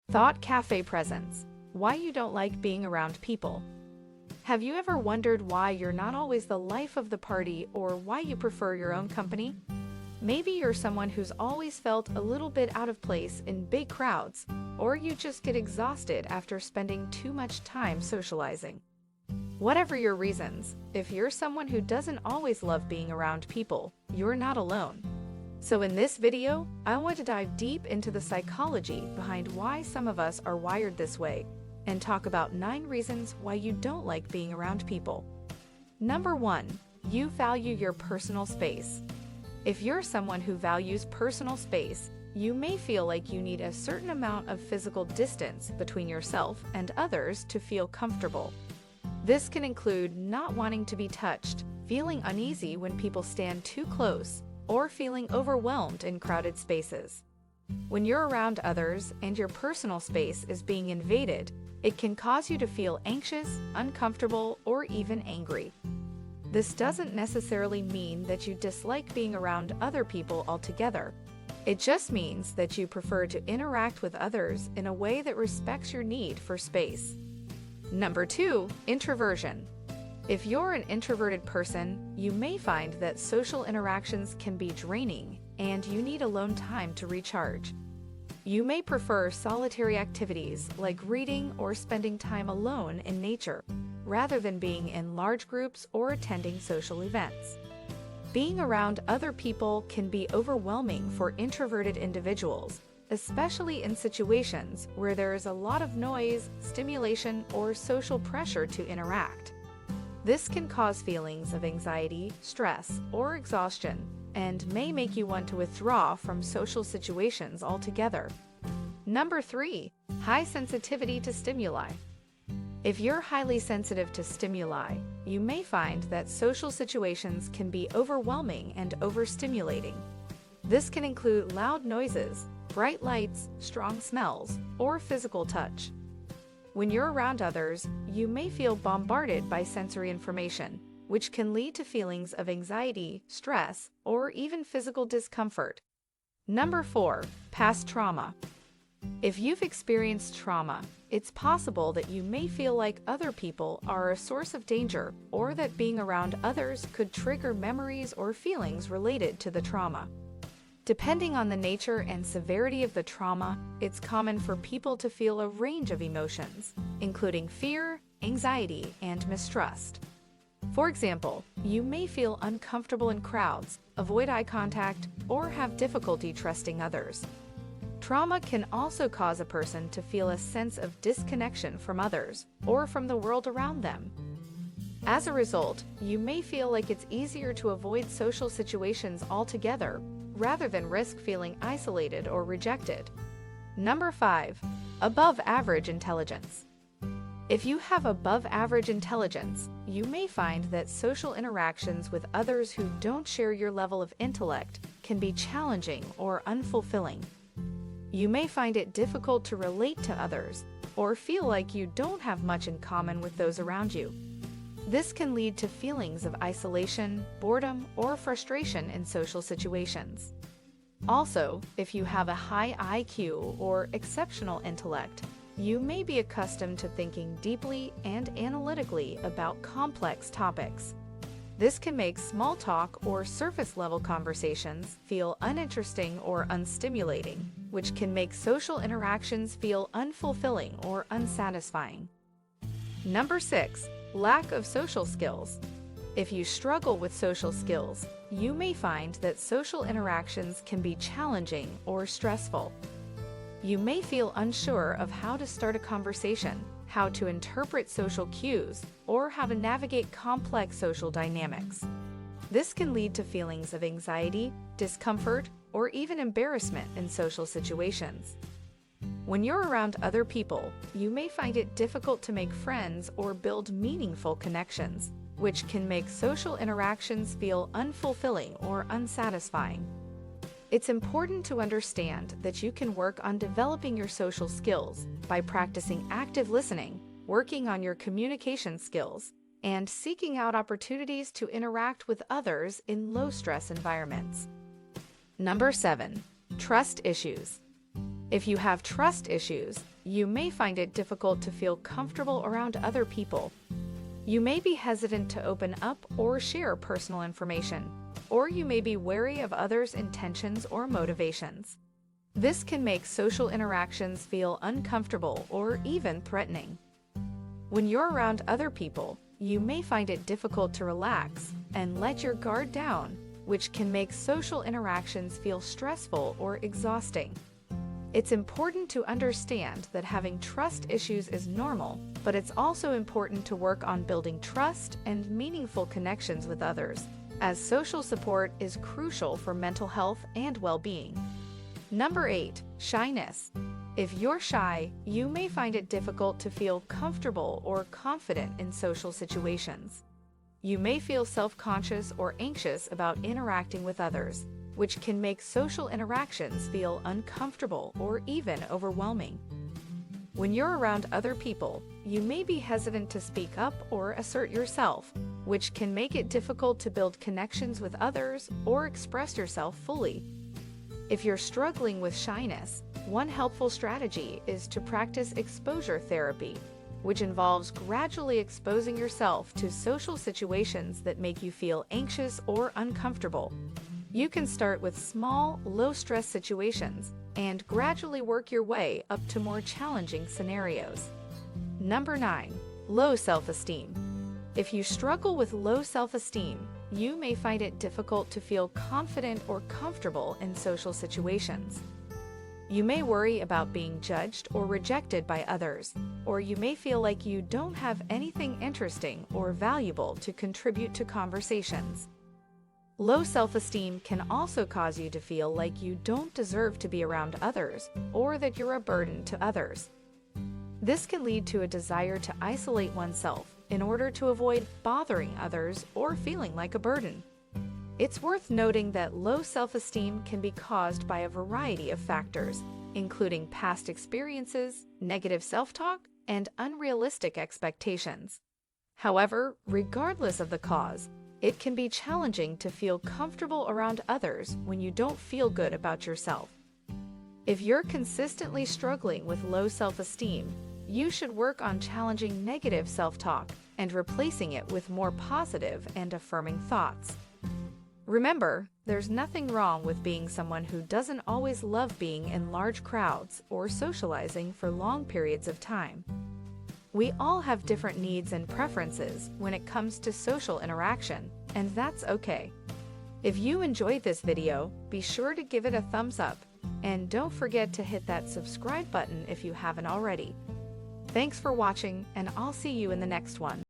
Thought cafe presence. Why you don't like being around people. Have you ever wondered why you're not always the life of the party or why you prefer your own company? Maybe you're someone who's always felt a little bit out of place in big crowds, or you just get exhausted after spending too much time socializing. Whatever your reasons, if you're someone who doesn't always love being around people, you're not alone. So in this video, I want to dive deep into the psychology behind why some of us are wired this way and talk about 9 reasons why you don't like being around people. Number 1, you value your personal space. If you're someone who values personal space, you may feel like you need a certain amount of physical distance between yourself and others to feel comfortable. This can include not wanting to be touched, feeling uneasy when people stand too close, or feeling overwhelmed in crowded spaces. When you're around others and your personal space is being invaded, it can cause you to feel anxious, uncomfortable, or even angry. This doesn't necessarily mean that you dislike being around other people altogether. It just means that you prefer to interact with others in a way that respects your need for space. Number 2, introversion. If you're an introverted person, you may find that social interactions can be draining and you need alone time to recharge. You may prefer solitary activities like reading or spending time alone in nature, rather than being in large groups or attending social events. Being around other people can be overwhelming for introverted individuals, especially in situations where there is a lot of noise, stimulation, or social pressure to interact. This can cause feelings of anxiety, stress, or exhaustion, and may make you want to withdraw from social situations altogether. Number 3, high sensitivity to stimuli. If you're highly sensitive to stimuli, you may find that social situations can be overwhelming and overstimulating. This can include loud noises, bright lights, strong smells, or physical touch. When you're around others, you may feel bombarded by sensory information, which can lead to feelings of anxiety, stress, or even physical discomfort. Number 4, past trauma. If you've experienced trauma, it's possible that you may feel like other people are a source of danger or that being around others could trigger memories or feelings related to the trauma. Depending on the nature and severity of the trauma, it's common for people to feel a range of emotions, including fear, anxiety, and mistrust. For example, you may feel uncomfortable in crowds, avoid eye contact, or have difficulty trusting others. Trauma can also cause a person to feel a sense of disconnection from others or from the world around them. As a result, you may feel like it's easier to avoid social situations altogether rather than risk feeling isolated or rejected. Number 5, above average intelligence. If you have above average intelligence, you may find that social interactions with others who don't share your level of intellect can be challenging or unfulfilling. You may find it difficult to relate to others or feel like you don't have much in common with those around you. This can lead to feelings of isolation, boredom, or frustration in social situations. Also, if you have a high IQ or exceptional intellect, you may be accustomed to thinking deeply and analytically about complex topics. This can make small talk or surface-level conversations feel uninteresting or unstimulating, which can make social interactions feel unfulfilling or unsatisfying. Number 6, lack of social skills. If you struggle with social skills, you may find that social interactions can be challenging or stressful. You may feel unsure of how to start a conversation, how to interpret social cues, or how to navigate complex social dynamics. This can lead to feelings of anxiety, discomfort, or even embarrassment in social situations. When you're around other people, you may find it difficult to make friends or build meaningful connections, which can make social interactions feel unfulfilling or unsatisfying. It's important to understand that you can work on developing your social skills by practicing active listening, working on your communication skills, and seeking out opportunities to interact with others in low-stress environments. Number 7, trust issues. If you have trust issues, you may find it difficult to feel comfortable around other people. You may be hesitant to open up or share personal information, or you may be wary of others' intentions or motivations. This can make social interactions feel uncomfortable or even threatening. When you're around other people, you may find it difficult to relax and let your guard down, which can make social interactions feel stressful or exhausting. It's important to understand that having trust issues is normal, but it's also important to work on building trust and meaningful connections with others, as social support is crucial for mental health and well-being. Number 8. Shyness. If you're shy, you may find it difficult to feel comfortable or confident in social situations. You may feel self-conscious or anxious about interacting with others, which can make social interactions feel uncomfortable or even overwhelming. When you're around other people, you may be hesitant to speak up or assert yourself, which can make it difficult to build connections with others or express yourself fully. If you're struggling with shyness, one helpful strategy is to practice exposure therapy, which involves gradually exposing yourself to social situations that make you feel anxious or uncomfortable. You can start with small, low-stress situations and gradually work your way up to more challenging scenarios. Number 9. Low self-esteem. If you struggle with low self-esteem, you may find it difficult to feel confident or comfortable in social situations. You may worry about being judged or rejected by others, or you may feel like you don't have anything interesting or valuable to contribute to conversations. Low self-esteem can also cause you to feel like you don't deserve to be around others, or that you're a burden to others. This can lead to a desire to isolate oneself in order to avoid bothering others or feeling like a burden. It's worth noting that low self-esteem can be caused by a variety of factors, including past experiences, negative self-talk, and unrealistic expectations. However, regardless of the cause, it can be challenging to feel comfortable around others when you don't feel good about yourself. If you're consistently struggling with low self-esteem, you should work on challenging negative self-talk and replacing it with more positive and affirming thoughts. Remember, there's nothing wrong with being someone who doesn't always love being in large crowds or socializing for long periods of time. We all have different needs and preferences when it comes to social interaction, and that's okay. If you enjoyed this video, be sure to give it a thumbs up, and don't forget to hit that subscribe button if you haven't already. Thanks for watching, and I'll see you in the next one.